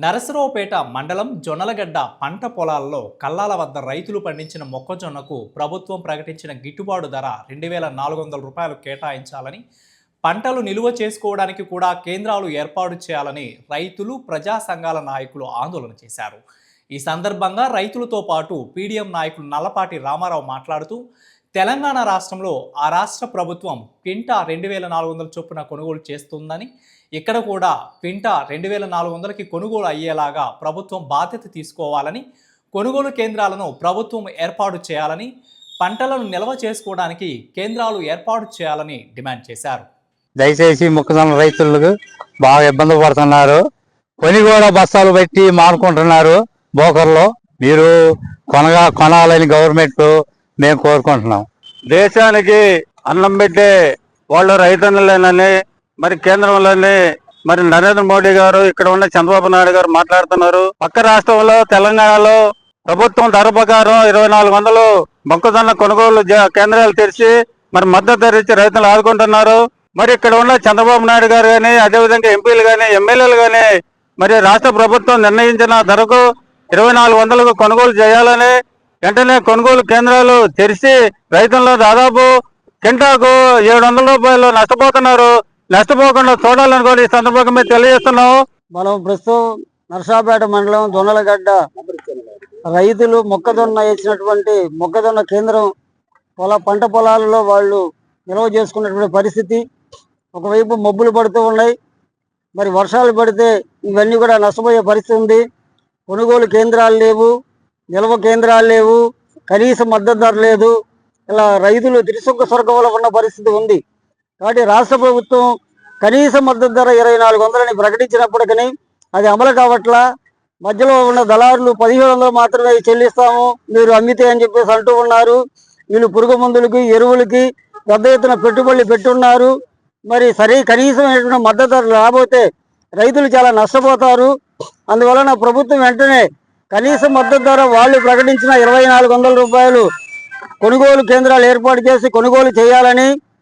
నరసరావుపేట మండలం జొన్నలగడ్డ పంట పొలాల్లో కల్లాల వద్ద రైతులు పండించిన మొక్కజొన్నకు ప్రభుత్వం ప్రకటించిన గిట్టుబాటు ధర 2,400 రూపాయలు కేటాయించాలని, పంటలు నిలువ చేసుకోవడానికి కూడా కేంద్రాలు ఏర్పాటు చేయాలని రైతులు, ప్రజా సంఘాల నాయకులు ఆందోళన చేశారు. ఈ సందర్భంగా రైతులతో పాటు పీడీఎం నాయకులు నల్లపాటి రామారావు మాట్లాడుతూ, తెలంగాణ రాష్ట్రంలో ఆ రాష్ట్ర ప్రభుత్వం క్వింటా 2,400 చొప్పున కొనుగోలు చేస్తుందని, ఇక్కడ కూడా క్వింటా 2,400కి కొనుగోలు అయ్యేలాగా ప్రభుత్వం బాధ్యత తీసుకోవాలని, కొనుగోలు కేంద్రాలను ప్రభుత్వం ఏర్పాటు చేయాలని, పంటలను నిల్వ చేసుకోవడానికి కేంద్రాలు ఏర్పాటు చేయాలని డిమాండ్ చేశారు. దయచేసి మొక్కజొన్న రైతులకు బాగా ఇబ్బంది పడుతున్నారు. కొని కూడా బస్తాలు పెట్టి మానుకుంటున్నారు. బోకర్లో మీరు కొనాలని గవర్నమెంట్ మేము కోరుకుంటున్నాం. దేశానికి అన్నం పెట్టే వాళ్ళు రైతన్నులేనని మరి కేంద్రంలోని మరి నరేంద్ర మోడీ గారు, ఇక్కడ ఉన్న చంద్రబాబు నాయుడు గారు మాట్లాడుతున్నారు. పక్క రాష్ట్రంలో తెలంగాణలో ప్రభుత్వం ధర ప్రకారం 2,400 మొక్కజొన్న కొనుగోలు కేంద్రాలు తెరిచి మరి మద్దతు ధర ఇచ్చి రైతులు ఆదుకుంటున్నారు. మరి ఇక్కడ ఉన్న చంద్రబాబు నాయుడు గారు కానీ, అదేవిధంగా ఎంపీలు కానీ, ఎమ్మెల్యేలు కానీ మరి రాష్ట్ర ప్రభుత్వం నిర్ణయించిన ధరకు 2,400కు కొనుగోలు చేయాలని, వెంటనే కొనుగోలు కేంద్రాలు తెరిచి రైతుల్లో దాదాపు కింటాకు 700 రూపాయలు నష్టపోతున్నారు. నష్టపోకుండా చూడాలని కూడా ఈ సందర్భంగా మేము తెలియజేస్తున్నాం. మనం ప్రస్తుతం నరసాపేట మండలం జొన్నలగడ్డ రైతులు మొక్కజొన్న వేసినటువంటి మొక్కజొన్న కేంద్రం పంట పొలాలలో వాళ్ళు నిల్వ చేసుకున్నటువంటి పరిస్థితి. ఒకవైపు మబ్బులు పడుతూ ఉన్నాయి, మరి వర్షాలు పడితే ఇవన్నీ కూడా నష్టపోయే పరిస్థితి ఉంది. కొనుగోలు కేంద్రాలు లేవు, నిల్వ కేంద్రాలు లేవు, కనీస మద్దతు ధర లేదు. ఇలా రైతులు త్రిశంకు స్వర్గంలో ఉన్న పరిస్థితి ఉంది. కాబట్టి రాష్ట్ర ప్రభుత్వం కనీస మద్దతు ధర 2,400 ప్రకటించినప్పటికీ అది అమలు కావట్లా. మధ్యలో ఉన్న దళారులు 1,700 మాత్రమే చెల్లిస్తాము మీరు అమ్మితే అని చెప్పేసి అంటూ ఉన్నారు. వీళ్ళు పురుగు మందులకి, ఎరువులకి పెద్ద ఎత్తున పెట్టుబడులు పెట్టున్నారు. మరి కనీసమైనటువంటి మద్దతు ధర రాబోతే రైతులు చాలా నష్టపోతారు. అందువలన ప్రభుత్వం వెంటనే కనీస మద్దతు ధర వాళ్ళు ప్రకటించిన 2,400 రూపాయలు కొనుగోలు కేంద్రాలు ఏర్పాటు చేసి కొనుగోలు చేయాలని,